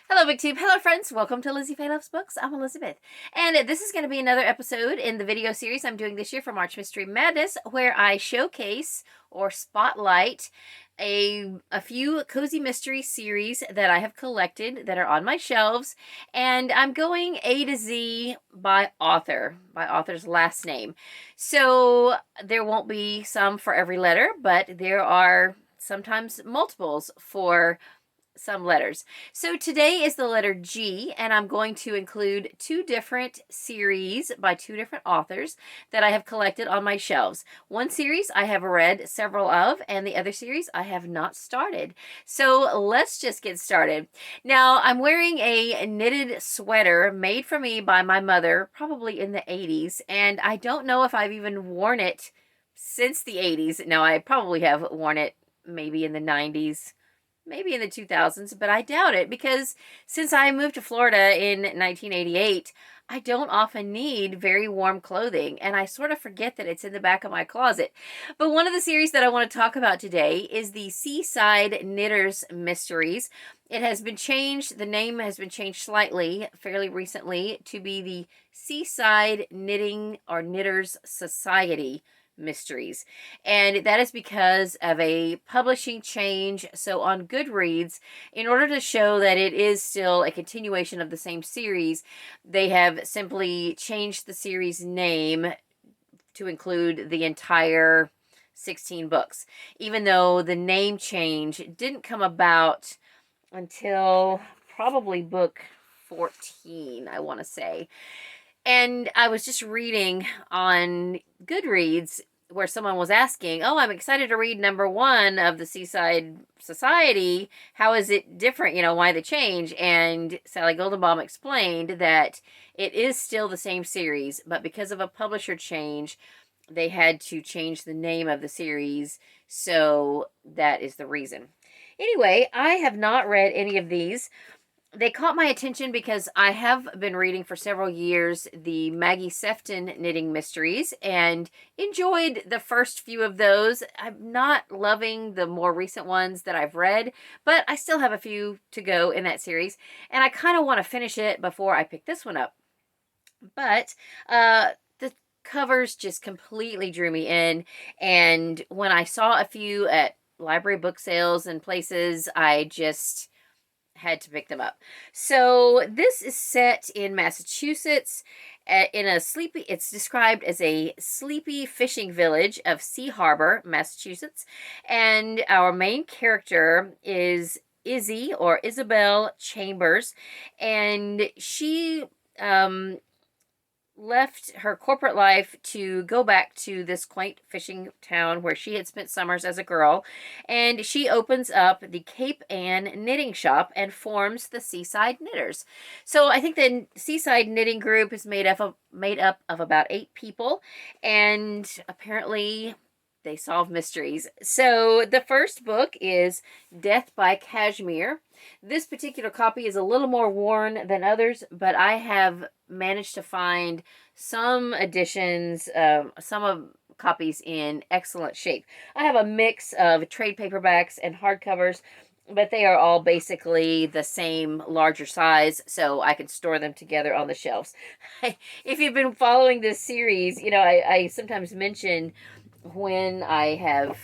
Hello, BookTube. Hello, friends. Welcome to Lizziefaye Loves Books. I'm Elizabeth. And this is going to be another episode in the video series I'm doing this year for March Mystery Madness, where I showcase or spotlight a few cozy mystery series that I have collected that are on my shelves. And I'm going A to Z by author's last name. So there won't be some for every letter, but there are sometimes multiples for some letters. So today is the letter G, and I'm going to include two different series by two different authors that I have collected on my shelves. One series I have read several of, and the other series I have not started. So let's just get started. Now, I'm wearing a knitted sweater made for me by my mother, probably in the 80s, and I don't know if I've even worn it since the 80s. Now, I probably have worn it maybe in the 90s, maybe in the 2000s, but I doubt it because since I moved to Florida in 1988, I don't often need very warm clothing, and I sort of forget that it's in the back of my closet. But one of the series that I want to talk about today is the Seaside Knitters Mysteries. It has been changed, the name has been changed slightly, fairly recently, to be the Seaside Knitting or Knitters Society Mysteries, and that is because of a publishing change. So on Goodreads, in order to show that it is still a continuation of the same series, they have simply changed the series name to include the entire 16 books, even though the name change didn't come about until probably book 14, I want to say. And I was just reading on Goodreads where someone was asking, oh, I'm excited to read number 1 of the Seaside Society. How is it different? Why the change? And Sally Goldenbaum explained that it is still the same series, but because of a publisher change, they had to change the name of the series. So that is the reason. Anyway, I have not read any of these. They caught my attention because I have been reading for several years the Maggie Sefton Knitting Mysteries and enjoyed the first few of those. I'm not loving the more recent ones that I've read, but I still have a few to go in that series, and I kind of want to finish it before I pick this one up. But the covers just completely drew me in, and when I saw a few at library book sales and places, I just had to pick them up. So this is set in Massachusetts it's described as a sleepy fishing village of Sea Harbor, Massachusetts. And our main character is Izzy, or Isabel Chambers, and she left her corporate life to go back to this quaint fishing town where she had spent summers as a girl, and she opens up the Cape Ann knitting shop and forms the Seaside Knitters. So I think the Seaside Knitting group is made up of about 8 people, and apparently they solve mysteries. So the first book is Death by Cashmere. This particular copy is a little more worn than others, but I have managed to find some editions, some of copies in excellent shape. I have a mix of trade paperbacks and hardcovers, but they are all basically the same larger size, so I can store them together on the shelves. If you've been following this series, I sometimes mention when I have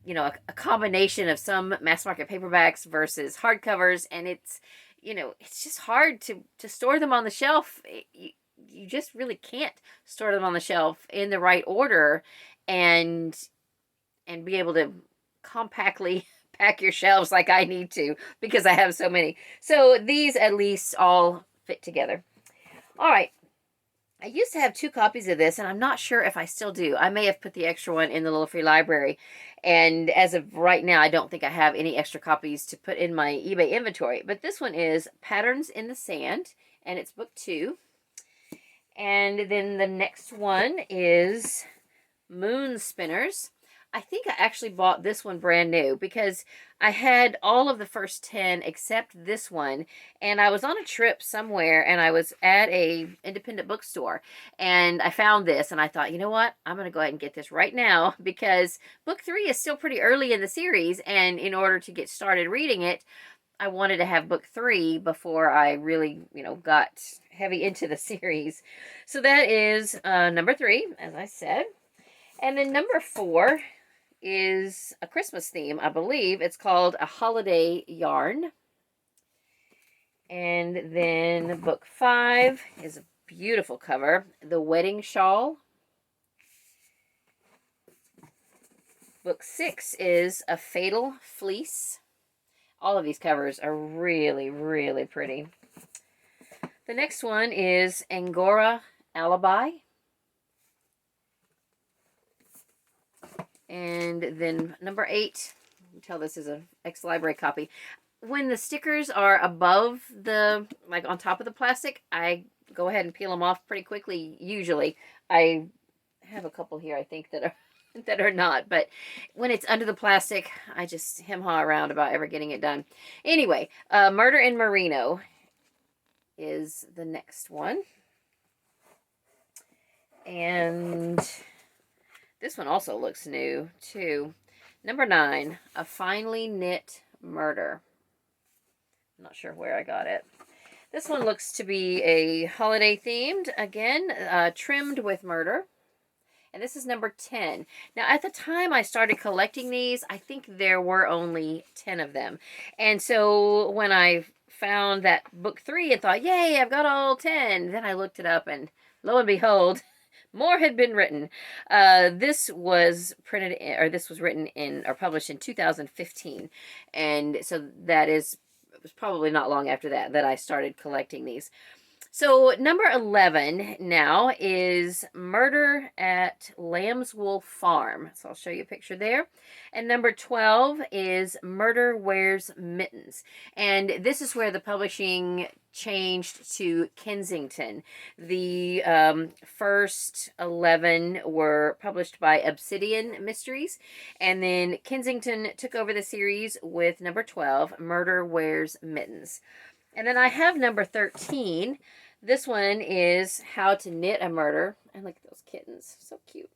a combination of some mass market paperbacks versus hardcovers, and it's just hard to store them on the shelf. You just really can't store them on the shelf in the right order and be able to compactly pack your shelves like I need to, because I have so many. So these at least all fit together. All right. I used to have 2 copies of this, and I'm not sure if I still do. I may have put the extra one in the little free library, and as of right now, I don't think I have any extra copies to put in my eBay inventory. But this one is Patterns in the Sand, and it's book 2. And then the next one is Moon Spinners. I think I actually bought this one brand new because I had all of the first 10 except this one, and I was on a trip somewhere, and I was at a independent bookstore, and I found this, and I thought, you know what, I'm going to go ahead and get this right now because book 3 is still pretty early in the series, and in order to get started reading it, I wanted to have book 3 before I really, got heavy into the series. So that is number 3, as I said. And then number 4 is a Christmas theme, I believe. It's called A Holiday Yarn. And then book 5 is a beautiful cover, The Wedding Shawl. Book 6 is A Fatal Fleece. All of these covers are really, really pretty. The next one is Angora Alibi. And then number 8, you can tell this is an ex-library copy. When the stickers are above the, like on top of the plastic, I go ahead and peel them off pretty quickly, usually. I have a couple here, I think, that are not, but when it's under the plastic, I just hem-haw around about ever getting it done. Anyway, Murder in Merino is the next one. And this one also looks new, too. Number 9, A Finely Knit Murder. I'm not sure where I got it. This one looks to be a holiday themed, again, trimmed with murder. And this is number 10. Now, at the time I started collecting these, I think there were only 10 of them. And so when I found that book 3 and thought, yay, I've got all 10. Then I looked it up and lo and behold, more had been written. This was written in or published in 2015. And so it was probably not long after that I started collecting these. So number 11 now is Murder at Lambswool Farm. So I'll show you a picture there. And number 12 is Murder Wears Mittens. And this is where the publishing changed to Kensington. The first 11 were published by Obsidian Mysteries. And then Kensington took over the series with number 12, Murder Wears Mittens. And then I have number 13. This one is How to Knit a Murder. And look at those kittens. So cute.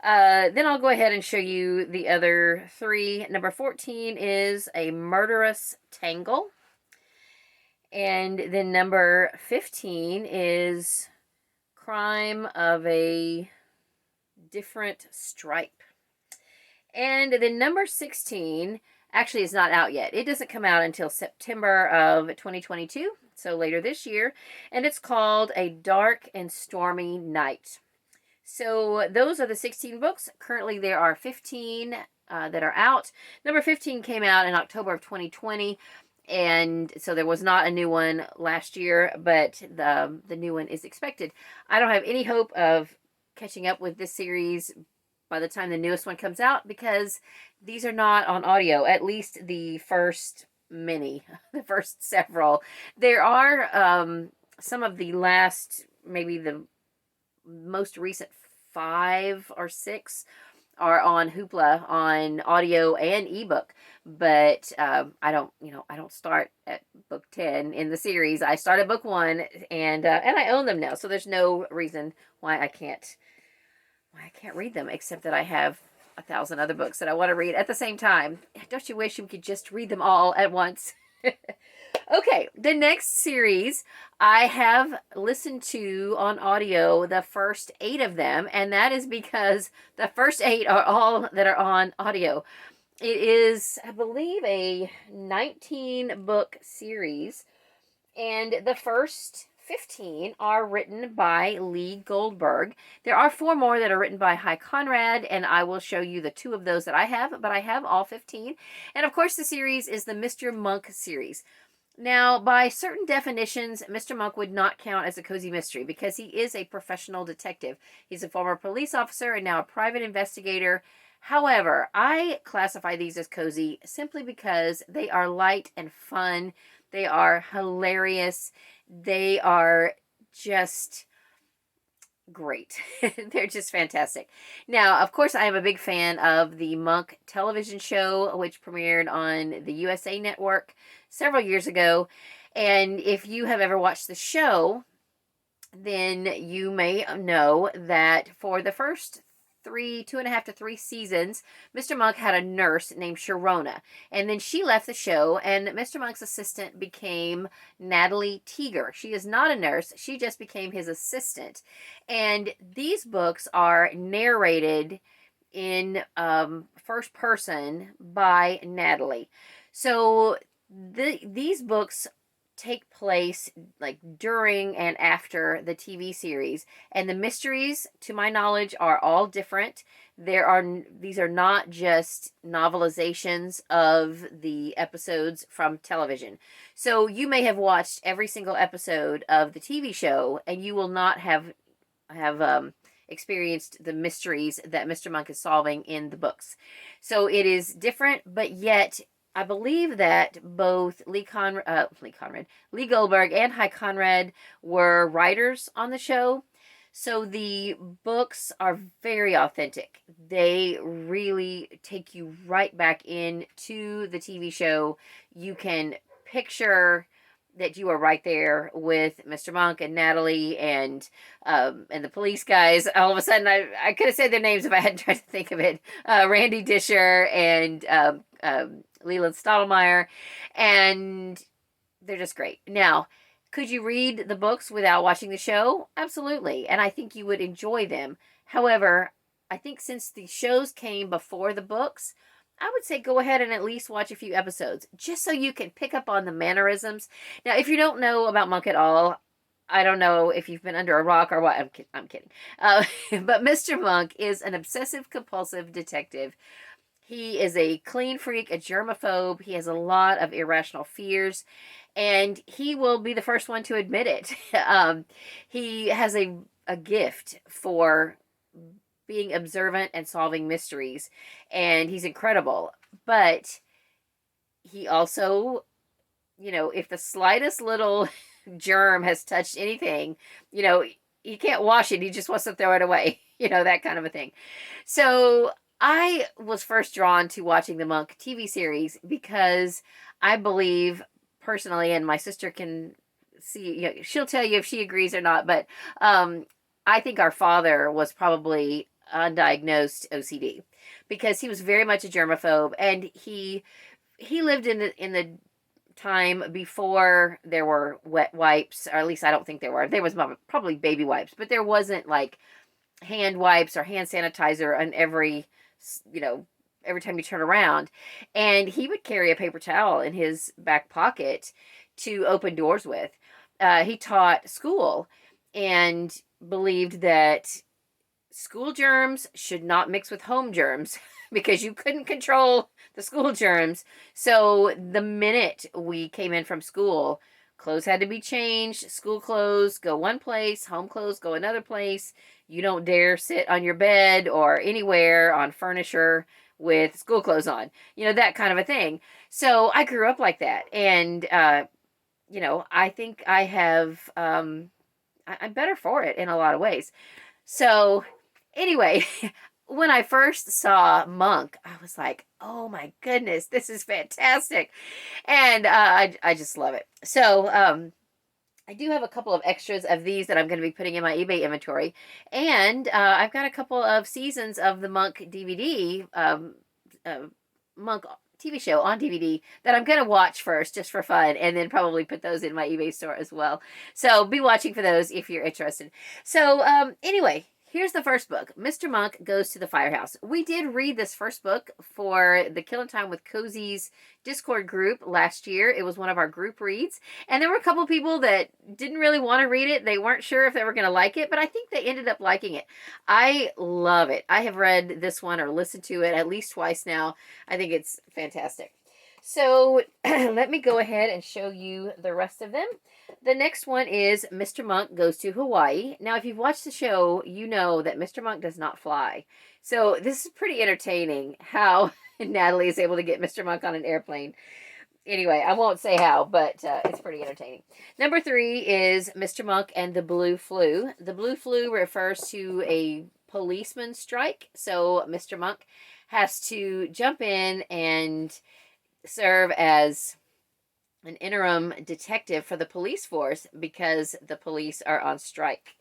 Then I'll go ahead and show you the other 3. Number 14 is A Murderous Tangle. And then number 15 is Crime of a Different Stripe. And then number 16... actually, it's not out yet. It doesn't come out until September of 2022, so later this year. And it's called A Dark and Stormy Night. So those are the 16 books. Currently, there are 15 that are out. Number 15 came out in October of 2020. And so there was not a new one last year, but the new one is expected. I don't have any hope of catching up with this series by the time the newest one comes out, because these are not on audio, at least the first many, the first several. There are some of the last, maybe the most recent 5 or 6 are on Hoopla on audio and ebook, but I don't start at book 10 in the series. I start at book 1, and I own them now, so there's no reason why I can't read them, except that I have 1,000 other books that I want to read at the same time. Don't you wish you could just read them all at once? Okay, the next series, I have listened to on audio the first 8 of them, and that is because the first 8 are all that are on audio. It is, I believe, a 19-book series, and the first 15 are written by Lee Goldberg. There are 4 more that are written by Conrad, and I will show you the 2 of those that I have, but I have all 15. And of course, the series is the Mr. Monk series. Now, by certain definitions, Mr. Monk would not count as a cozy mystery because he is a professional detective. He's a former police officer and now a private investigator. However, I classify these as cozy simply because they are light and fun. They are hilarious. They are just great. They're just fantastic. Now, of course, I am a big fan of the Monk television show, which premiered on the USA Network several years ago. And if you have ever watched the show, then you may know that for the first 2.5 to 3 seasons, Mr. Monk had a nurse named Sharona. And then she left the show, and Mr. Monk's assistant became Natalie Teeger. She is not a nurse. She just became his assistant. And these books are narrated in first person by Natalie. So these books take place like during and after the TV series, and the mysteries, to my knowledge, are all different. These are not just novelizations of the episodes from television. So you may have watched every single episode of the TV show, and you will not have experienced the mysteries that Mr. Monk is solving in the books. So it is different, but yet I believe that both Lee Goldberg and Hi Conrad were writers on the show. So the books are very authentic. They really take you right back into the TV show. You can picture that you are right there with Mr. Monk and Natalie and the police guys. All of a sudden, I could have said their names if I hadn't tried to think of it. Randy Disher and Leland Stottlemyre, and they're just great. Now, could you read the books without watching the show? Absolutely, and I think you would enjoy them. However, I think since the shows came before the books, I would say go ahead and at least watch a few episodes, just so you can pick up on the mannerisms. Now, if you don't know about Monk at all, I don't know if you've been under a rock or what. I'm kidding. But Mr. Monk is an obsessive-compulsive detective. He is a clean freak, a germaphobe. He has a lot of irrational fears, and he will be the first one to admit it. He has a gift for being observant and solving mysteries, and he's incredible. But he also, if the slightest little germ has touched anything, he can't wash it. He just wants to throw it away, that kind of a thing. So I was first drawn to watching the Monk TV series because I believe personally, and my sister can see, she'll tell you if she agrees or not, but I think our father was probably undiagnosed OCD because he was very much a germaphobe, and he lived in the time before there were wet wipes, or at least I don't think there were. There was probably baby wipes, but there wasn't like hand wipes or hand sanitizer on every time you turn around. And he would carry a paper towel in his back pocket to open doors with. He taught school and believed that school germs should not mix with home germs because you couldn't control the school germs. So the minute we came in from school, clothes had to be changed. School clothes go one place, home clothes go another place. You don't dare sit on your bed or anywhere on furniture with school clothes on, that kind of a thing. So I grew up like that. And, I think I have, I'm better for it in a lot of ways. So anyway, when I first saw Monk, I was like, oh my goodness, this is fantastic. And I just love it. So I do have a couple of extras of these that I'm going to be putting in my eBay inventory. And I've got a couple of seasons of the Monk DVD, Monk TV show on DVD that I'm going to watch first just for fun, and then probably put those in my eBay store as well. So be watching for those if you're interested. So anyway, here's the first book. Mr. Monk Goes to the Firehouse. We did read this first book for the Killin' Time with Cozy's Discord group last year. It was one of our group reads. And there were a couple people that didn't really want to read it. They weren't sure if they were going to like it, but I think they ended up liking it. I love it. I have read this one or listened to it at least twice now. I think it's fantastic. So let me go ahead and show you the rest of them. The next one is Mr. Monk Goes to Hawaii. Now, if you've watched the show, you know that Mr. Monk does not fly. So this is pretty entertaining how Natalie is able to get Mr. Monk on an airplane. Anyway, I won't say how, but it's pretty entertaining. Number 3 is Mr. Monk and the Blue Flu. The Blue Flu refers to a policeman strike. So Mr. Monk has to jump in and serve as an interim detective for the police force because the police are on strike.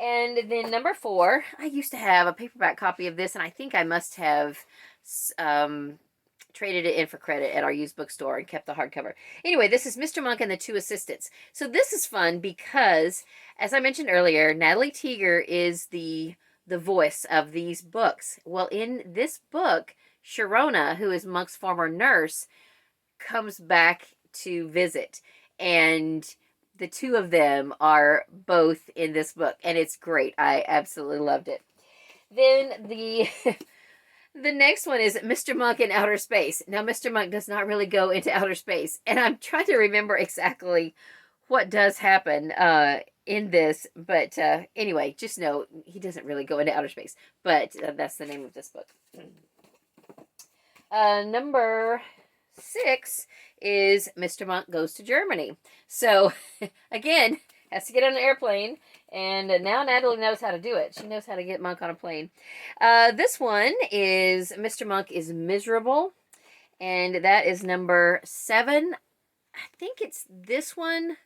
And then number 4, I used to have a paperback copy of this, and I think I must have traded it in for credit at our used bookstore and kept the hardcover. Anyway, this is Mr. Monk and the Two Assistants. So this is fun because, as I mentioned earlier, Natalie Teeger is the voice of these books. Well, in this book, Sharona, who is Monk's former nurse, comes back to visit, and the two of them are both in this book, and it's great. I absolutely loved it. Then the the next one is Mr. Monk in Outer Space. Now, Mr. Monk does not really go into outer space, and I'm trying to remember exactly what does happen in this, but anyway, just know he doesn't really go into outer space, but that's the name of this book. Number 6 is Mr. Monk Goes to Germany. So, again, has to get on an airplane, and now Natalie knows how to do it. She knows how to get Monk on a plane. This one is Mr. Monk is Miserable, and that is number 7. I think it's this one.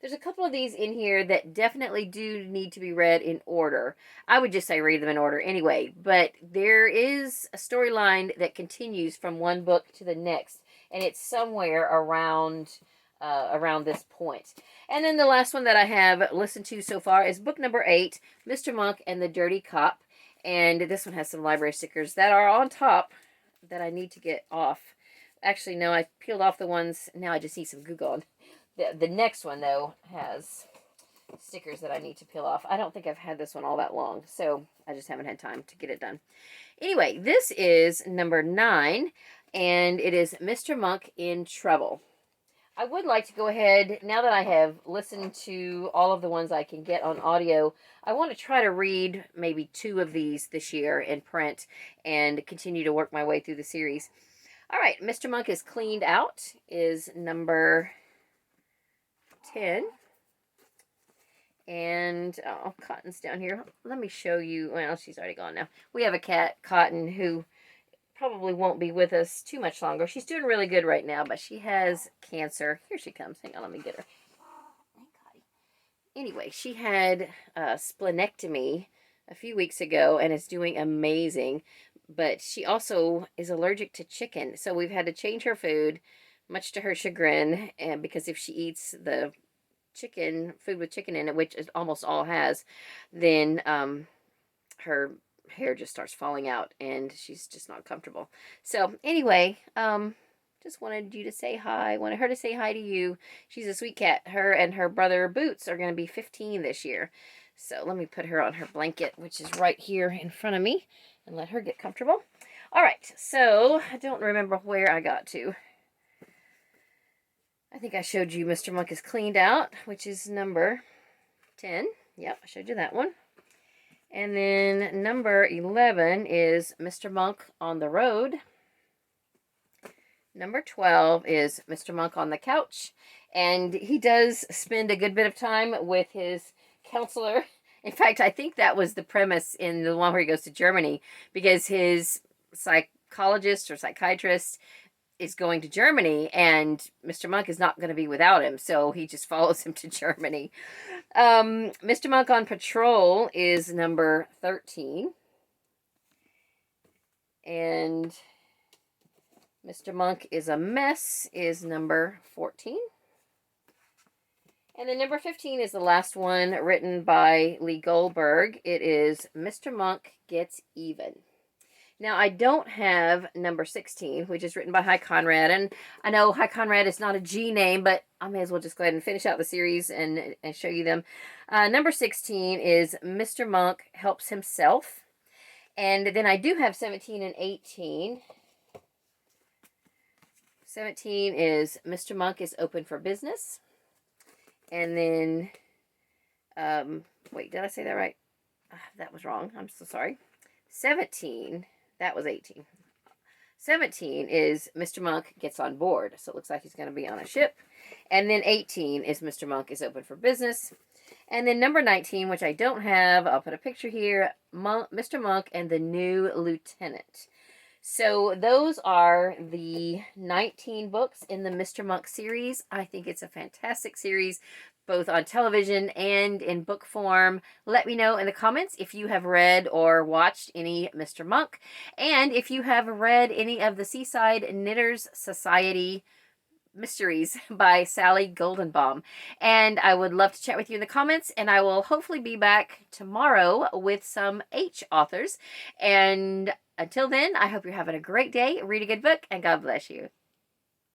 There's a couple of these in here that definitely do need to be read in order. I would just say read them in order anyway, but there is a storyline that continues from one book to the next, and it's somewhere around this point. And then the last one that I have listened to so far is book number 8, Mr. Monk and the Dirty Cop. And this one has some library stickers that are on top that I need to get off. Actually, no, I peeled off the ones. Now I just need some glue gun. The next one, though, has stickers that I need to peel off. I don't think I've had this one all that long, so I just haven't had time to get it done. Anyway, this is number 9, and it is Mr. Monk in Trouble. I would like to go ahead, now that I have listened to all of the ones I can get on audio, I want to try to read maybe 2 of these this year in print and continue to work my way through the series. All right, Mr. Monk is Cleaned Out is number 10. And, oh, Cotton's down here. Let me show you. Well, she's already gone now. We have a cat, Cotton, who probably won't be with us too much longer. She's doing really good right now, but she has cancer. Here she comes. Hang on, let me get her. Anyway, she had a splenectomy a few weeks ago and is doing amazing, but she also is allergic to chicken, so we've had to change her food, much to her chagrin, and because if she eats the food with chicken in it, which it almost all has, then her hair just starts falling out and she's just not comfortable. So anyway, just wanted you to say hi. Wanted her to say hi to you. She's a sweet cat. Her and her brother Boots are going to be 15 this year. So let me put her on her blanket, which is right here in front of me, and let her get comfortable. All right, so I don't remember where I got to. I think I showed you Mr. Monk is Cleaned Out, which is number 10. Yep, I showed you that one. And then number 11 is Mr. Monk on the Road. Number 12 is Mr. Monk on the Couch. And he does spend a good bit of time with his counselor. In fact, I think that was the premise in the one where he goes to Germany, because his psychologist or psychiatrist is going to Germany, and Mr. Monk is not going to be without him, so he just follows him to Germany. Mr. Monk on Patrol is number 13. And Mr. Monk is a Mess is number 14. And then number 15 is the last one, written by Lee Goldberg. It is Mr. Monk Gets Even. Now, I don't have number 16, which is written by Hi Conrad. And I know Hi Conrad is not a G name, but I may as well just go ahead and finish out the series and show you them. Number 16 is Mr. Monk Helps Himself. And then I do have 17 and 18. 17 is Mr. Monk is Open for Business. And then, wait, did I say that right? That was wrong. I'm so sorry. 17, that was 18. 17 is Mr. Monk Gets on Board. So it looks like he's going to be on a ship. And then 18 is Mr. Monk is Open for Business. And then number 19, which I don't have, I'll put a picture here, Mr. Monk and the New Lieutenant. So those are the 19 books in the Mr. Monk series. I think it's a fantastic series, both on television and in book form. Let me know in the comments if you have read or watched any Mr. Monk, and if you have read any of the Seaside Knitters Society Mysteries by Sally Goldenbaum. And I would love to chat with you in the comments, and I will hopefully be back tomorrow with some H authors. And until then, I hope you're having a great day. Read a good book, and God bless you.